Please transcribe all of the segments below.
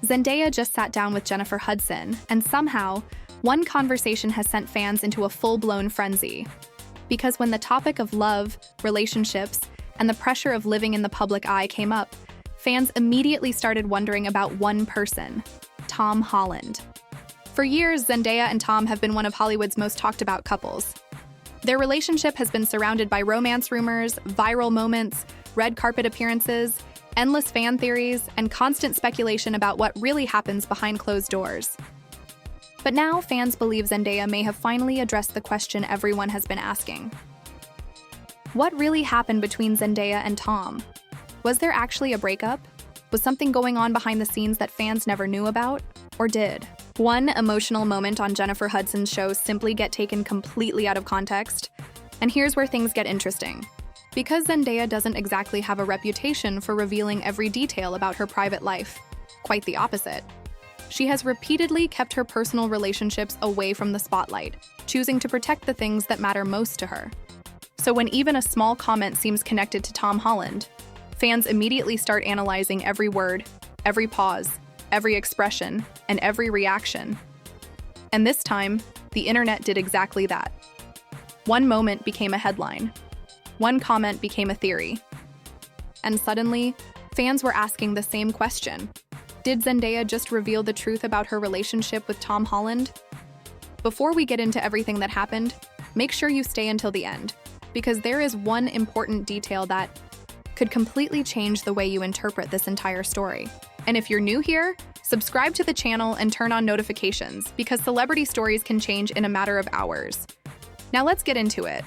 Zendaya just sat down with Jennifer Hudson, and somehow, one conversation has sent fans into a full-blown frenzy. Because when the topic of love, relationships, and the pressure of living in the public eye came up, fans immediately started wondering about one person, Tom Holland. For years, Zendaya and Tom have been one of Hollywood's most talked about couples. Their relationship has been surrounded by romance rumors, viral moments, red carpet appearances, endless fan theories, and constant speculation about what really happens behind closed doors. But now, fans believe Zendaya may have finally addressed the question everyone has been asking. What really happened between Zendaya and Tom? Was there actually a breakup? Was something going on behind the scenes that fans never knew about? Or did one emotional moment on Jennifer Hudson's show simply get taken completely out of context? And here's where things get interesting. Because Zendaya doesn't exactly have a reputation for revealing every detail about her private life. Quite the opposite. She has repeatedly kept her personal relationships away from the spotlight, choosing to protect the things that matter most to her. So when even a small comment seems connected to Tom Holland, fans immediately start analyzing every word, every pause, every expression, and every reaction. And this time, the internet did exactly that. One moment became a headline. One comment became a theory. And suddenly, fans were asking the same question. Did Zendaya just reveal the truth about her relationship with Tom Holland? Before we get into everything that happened, make sure you stay until the end, because there is one important detail that could completely change the way you interpret this entire story. And if you're new here, subscribe to the channel and turn on notifications, because celebrity stories can change in a matter of hours. Now let's get into it.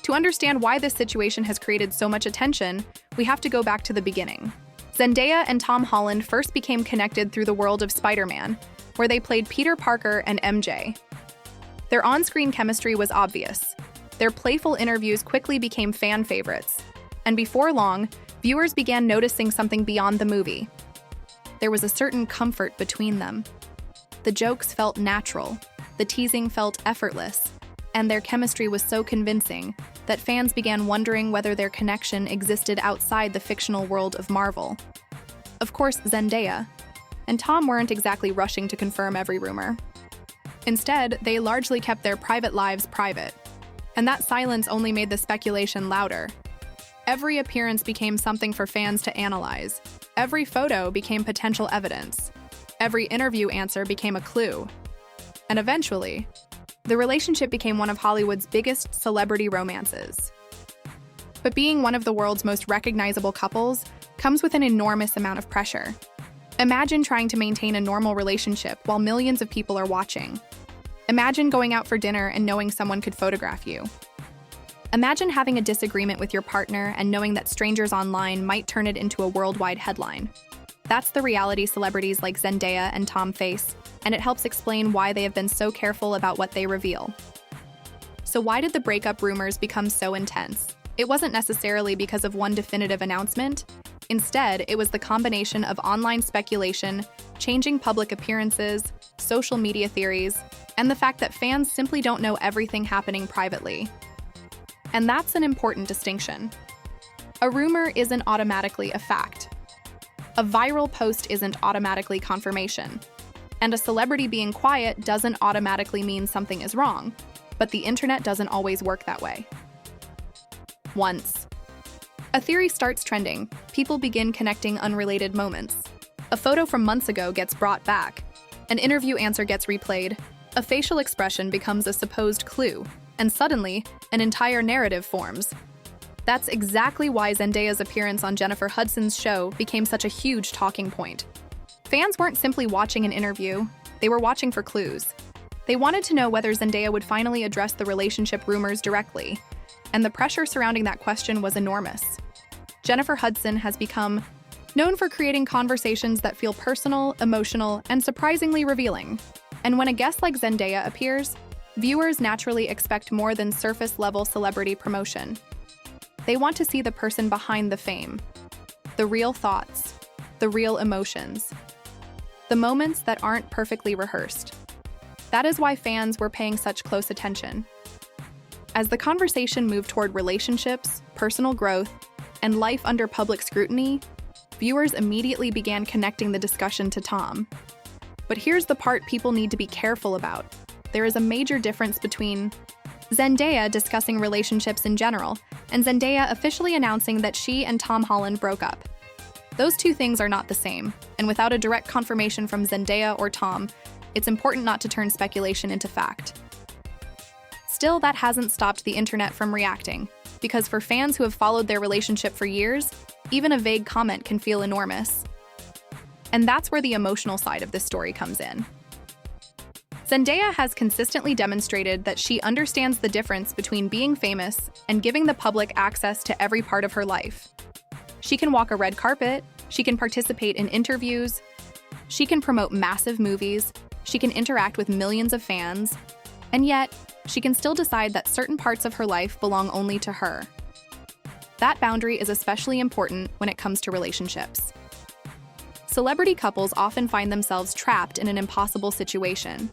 To understand why this situation has created so much attention, we have to go back to the beginning. Zendaya and Tom Holland first became connected through the world of Spider-Man, where they played Peter Parker and MJ. Their on-screen chemistry was obvious. Their playful interviews quickly became fan favorites. And before long, viewers began noticing something beyond the movie. There was a certain comfort between them. The jokes felt natural, the teasing felt effortless, and their chemistry was so convincing that fans began wondering whether their connection existed outside the fictional world of Marvel. Of course, Zendaya and Tom weren't exactly rushing to confirm every rumor. Instead, they largely kept their private lives private, and that silence only made the speculation louder. Every appearance became something for fans to analyze. Every photo became potential evidence. Every interview answer became a clue. And eventually, the relationship became one of Hollywood's biggest celebrity romances. But being one of the world's most recognizable couples comes with an enormous amount of pressure. Imagine trying to maintain a normal relationship while millions of people are watching. Imagine going out for dinner and knowing someone could photograph you. Imagine having a disagreement with your partner and knowing that strangers online might turn it into a worldwide headline. That's the reality celebrities like Zendaya and Tom face, and it helps explain why they have been so careful about what they reveal. So why did the breakup rumors become so intense? It wasn't necessarily because of one definitive announcement. Instead, it was the combination of online speculation, changing public appearances, social media theories, and the fact that fans simply don't know everything happening privately. And that's an important distinction. A rumor isn't automatically a fact. A viral post isn't automatically confirmation. And a celebrity being quiet doesn't automatically mean something is wrong, but the internet doesn't always work that way. Once a theory starts trending, people begin connecting unrelated moments. A photo from months ago gets brought back. An interview answer gets replayed. A facial expression becomes a supposed clue, and suddenly, an entire narrative forms. That's exactly why Zendaya's appearance on Jennifer Hudson's show became such a huge talking point. Fans weren't simply watching an interview, they were watching for clues. They wanted to know whether Zendaya would finally address the relationship rumors directly, and the pressure surrounding that question was enormous. Jennifer Hudson has become known for creating conversations that feel personal, emotional, and surprisingly revealing. And when a guest like Zendaya appears, viewers naturally expect more than surface-level celebrity promotion. They want to see the person behind the fame, the real thoughts, the real emotions, the moments that aren't perfectly rehearsed. That is why fans were paying such close attention. As the conversation moved toward relationships, personal growth, and life under public scrutiny, viewers immediately began connecting the discussion to Tom. But here's the part people need to be careful about. There is a major difference between Zendaya discussing relationships in general and Zendaya officially announcing that she and Tom Holland broke up. Those two things are not the same, and without a direct confirmation from Zendaya or Tom, it's important not to turn speculation into fact. Still, that hasn't stopped the internet from reacting, because for fans who have followed their relationship for years, even a vague comment can feel enormous. And that's where the emotional side of this story comes in. Zendaya has consistently demonstrated that she understands the difference between being famous and giving the public access to every part of her life. She can walk a red carpet, she can participate in interviews, she can promote massive movies, she can interact with millions of fans, and yet, she can still decide that certain parts of her life belong only to her. That boundary is especially important when it comes to relationships. Celebrity couples often find themselves trapped in an impossible situation.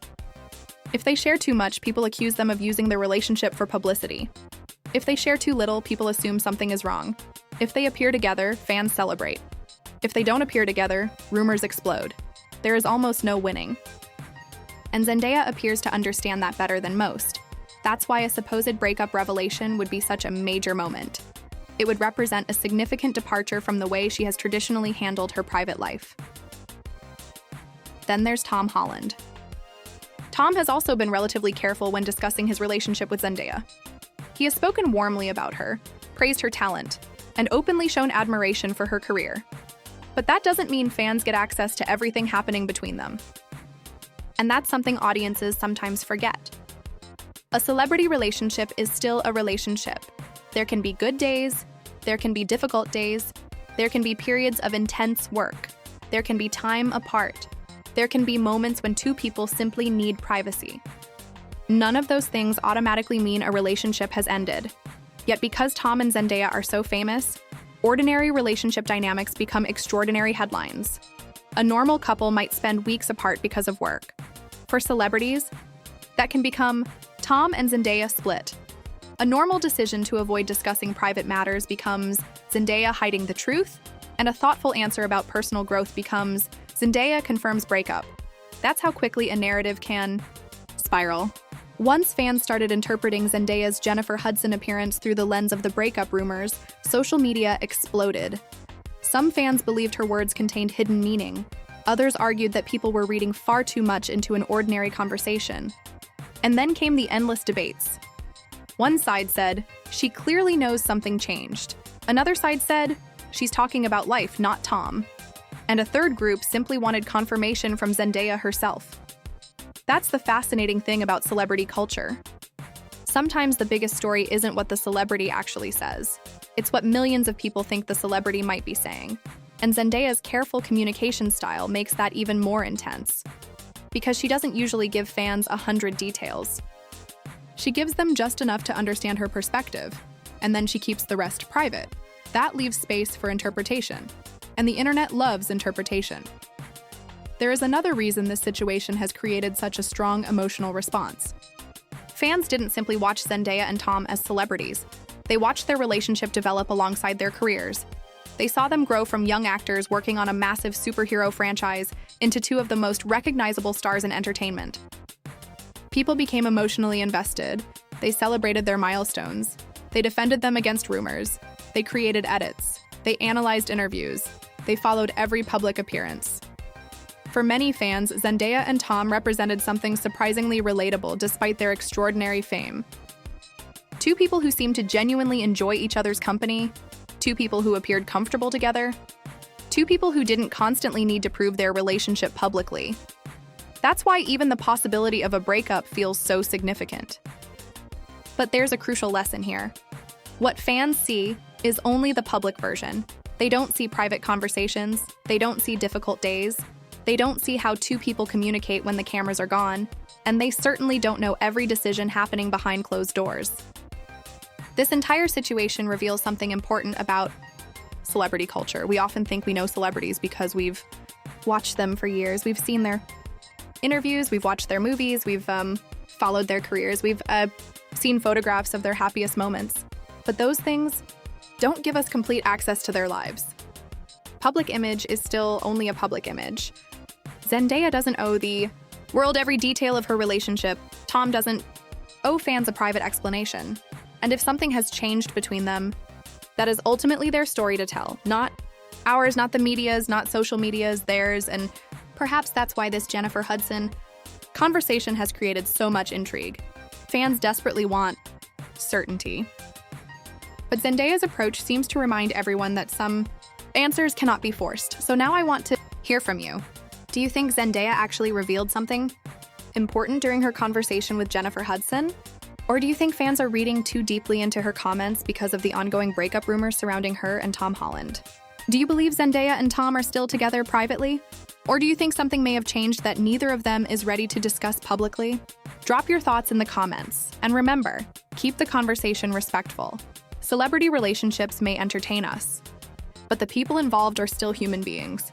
If they share too much, people accuse them of using their relationship for publicity. If they share too little, people assume something is wrong. If they appear together, fans celebrate. If they don't appear together, rumors explode. There is almost no winning. And Zendaya appears to understand that better than most. That's why a supposed breakup revelation would be such a major moment. It would represent a significant departure from the way she has traditionally handled her private life. Then there's Tom Holland. Tom has also been relatively careful when discussing his relationship with Zendaya. He has spoken warmly about her, praised her talent, and openly shown admiration for her career. But that doesn't mean fans get access to everything happening between them. And that's something audiences sometimes forget. A celebrity relationship is still a relationship. There can be good days, there can be difficult days, there can be periods of intense work, there can be time apart, there can be moments when two people simply need privacy. None of those things automatically mean a relationship has ended. Yet because Tom and Zendaya are so famous, ordinary relationship dynamics become extraordinary headlines. A normal couple might spend weeks apart because of work. For celebrities, that can become Tom and Zendaya split. A normal decision to avoid discussing private matters becomes Zendaya hiding the truth, and a thoughtful answer about personal growth becomes Zendaya confirms breakup. That's how quickly a narrative can spiral. Once fans started interpreting Zendaya's Jennifer Hudson appearance through the lens of the breakup rumors, social media exploded. Some fans believed her words contained hidden meaning. Others argued that people were reading far too much into an ordinary conversation. And then came the endless debates. One side said, she clearly knows something changed. Another side said, she's talking about life, not Tom. And a third group simply wanted confirmation from Zendaya herself. That's the fascinating thing about celebrity culture. Sometimes the biggest story isn't what the celebrity actually says. It's what millions of people think the celebrity might be saying. And Zendaya's careful communication style makes that even more intense. Because she doesn't usually give fans 100 details. She gives them just enough to understand her perspective, and then she keeps the rest private. That leaves space for interpretation. And the internet loves interpretation. There is another reason this situation has created such a strong emotional response. Fans didn't simply watch Zendaya and Tom as celebrities. They watched their relationship develop alongside their careers. They saw them grow from young actors working on a massive superhero franchise into two of the most recognizable stars in entertainment. People became emotionally invested. They celebrated their milestones. They defended them against rumors. They created edits. They analyzed interviews. They followed every public appearance. For many fans, Zendaya and Tom represented something surprisingly relatable despite their extraordinary fame. Two people who seemed to genuinely enjoy each other's company, two people who appeared comfortable together, two people who didn't constantly need to prove their relationship publicly. That's why even the possibility of a breakup feels so significant. But there's a crucial lesson here. What fans see is only the public version. They don't see private conversations, they don't see difficult days, they don't see how two people communicate when the cameras are gone, and they certainly don't know every decision happening behind closed doors. This entire situation reveals something important about celebrity culture. We often think we know celebrities because we've watched them for years. We've seen their interviews, we've watched their movies, we've followed their careers, we've seen photographs of their happiest moments. But those things don't give us complete access to their lives. public image is still only a public image. Zendaya doesn't owe the world every detail of her relationship. Tom doesn't owe fans a private explanation. And if something has changed between them, that is ultimately their story to tell. Not ours, not the media's, not social media's, theirs. And perhaps that's why this Jennifer Hudson conversation has created so much intrigue. Fans desperately want certainty. But Zendaya's approach seems to remind everyone that some answers cannot be forced. So now I want to hear from you. Do you think Zendaya actually revealed something important during her conversation with Jennifer Hudson? Or do you think fans are reading too deeply into her comments because of the ongoing breakup rumors surrounding her and Tom Holland? Do you believe Zendaya and Tom are still together privately? Or do you think something may have changed that neither of them is ready to discuss publicly? Drop your thoughts in the comments. And remember, keep the conversation respectful. Celebrity relationships may entertain us, but the people involved are still human beings.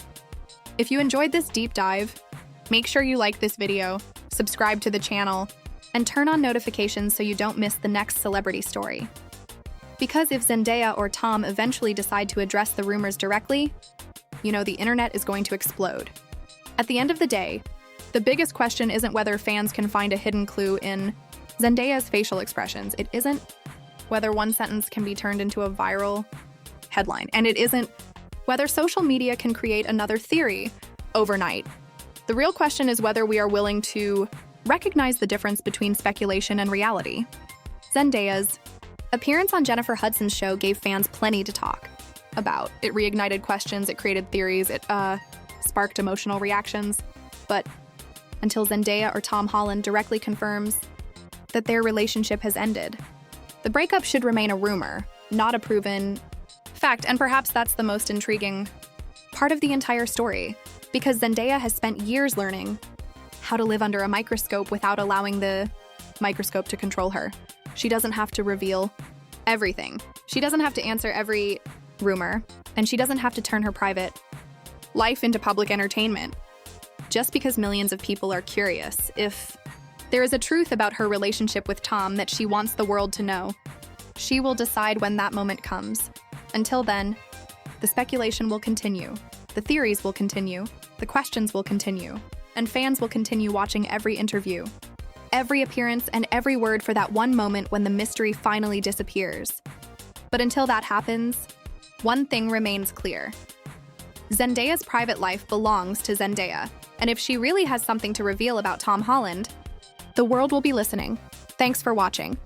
If you enjoyed this deep dive, make sure you like this video, subscribe to the channel, and turn on notifications so you don't miss the next celebrity story. Because if Zendaya or Tom eventually decide to address the rumors directly, you know the internet is going to explode. At the end of the day, the biggest question isn't whether fans can find a hidden clue in Zendaya's facial expressions. It isn't whether one sentence can be turned into a viral headline. And it isn't whether social media can create another theory overnight. The real question is whether we are willing to recognize the difference between speculation and reality. Zendaya's appearance on Jennifer Hudson's show gave fans plenty to talk about. It reignited questions, it created theories, it sparked emotional reactions. But until Zendaya or Tom Holland directly confirms that their relationship has ended, the breakup should remain a rumor, not a proven fact. And perhaps that's the most intriguing part of the entire story, because Zendaya has spent years learning how to live under a microscope without allowing the microscope to control her. She doesn't have to reveal everything. She doesn't have to answer every rumor, and she doesn't have to turn her private life into public entertainment. Just because millions of people are curious, if there is a truth about her relationship with Tom that she wants the world to know, she will decide when that moment comes. Until then, the speculation will continue, the theories will continue, the questions will continue, and fans will continue watching every interview, every appearance, and every word for that one moment when the mystery finally disappears. But until that happens, one thing remains clear. Zendaya's private life belongs to Zendaya, and if she really has something to reveal about Tom Holland, the world will be listening. Thanks for watching.